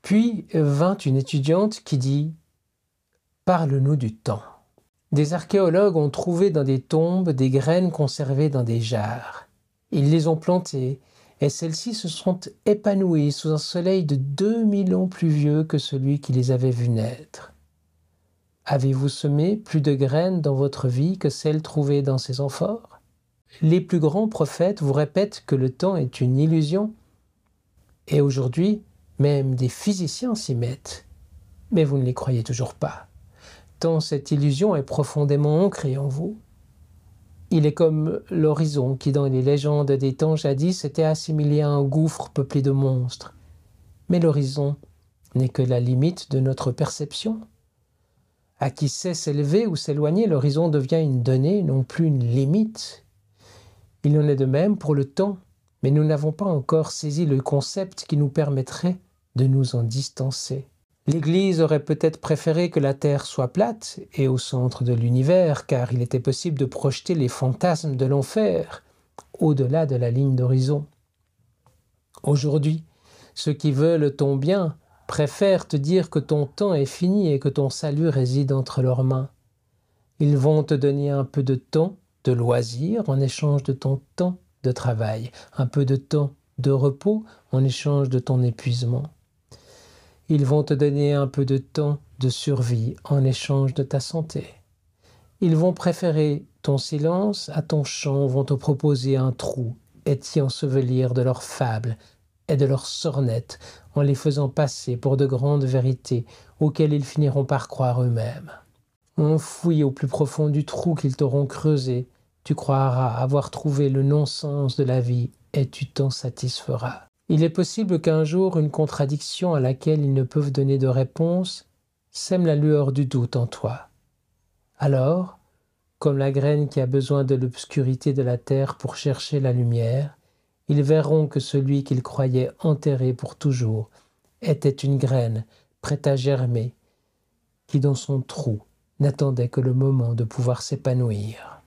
Puis vint une étudiante qui dit « Parle-nous du temps ». Des archéologues ont trouvé dans des tombes des graines conservées dans des jarres. Ils les ont plantées et celles-ci se sont épanouies sous un soleil de 2000 ans plus vieux que celui qui les avait vues naître. Avez-vous semé plus de graines dans votre vie que celles trouvées dans ces amphores? Les plus grands prophètes vous répètent que le temps est une illusion. Et aujourd'hui, même des physiciens s'y mettent. Mais vous ne les croyez toujours pas, tant cette illusion est profondément ancrée en vous. Il est comme l'horizon qui, dans les légendes des temps jadis, était assimilé à un gouffre peuplé de monstres. Mais l'horizon n'est que la limite de notre perception. À qui sait s'élever ou s'éloigner, l'horizon devient une donnée, non plus une limite. Il en est de même pour le temps, mais nous n'avons pas encore saisi le concept qui nous permettrait de nous en distancer. L'Église aurait peut-être préféré que la Terre soit plate et au centre de l'univers, car il était possible de projeter les fantasmes de l'enfer au-delà de la ligne d'horizon. Aujourd'hui, ceux qui veulent ton bien préfèrent te dire que ton temps est fini et que ton salut réside entre leurs mains. Ils vont te donner un peu de temps de loisir en échange de ton temps de travail, un peu de temps de repos en échange de ton épuisement. Ils vont te donner un peu de temps de survie en échange de ta santé. Ils vont préférer ton silence à ton chant, vont te proposer un trou et t'y ensevelir de leurs fables et de leurs sornettes en les faisant passer pour de grandes vérités auxquelles ils finiront par croire eux-mêmes. Enfoui au plus profond du trou qu'ils t'auront creusé, tu croiras avoir trouvé le non-sens de la vie et tu t'en satisferas. Il est possible qu'un jour, une contradiction à laquelle ils ne peuvent donner de réponse sème la lueur du doute en toi. Alors, comme la graine qui a besoin de l'obscurité de la terre pour chercher la lumière, ils verront que celui qu'ils croyaient enterré pour toujours était une graine prête à germer, qui dans son trou n'attendait que le moment de pouvoir s'épanouir.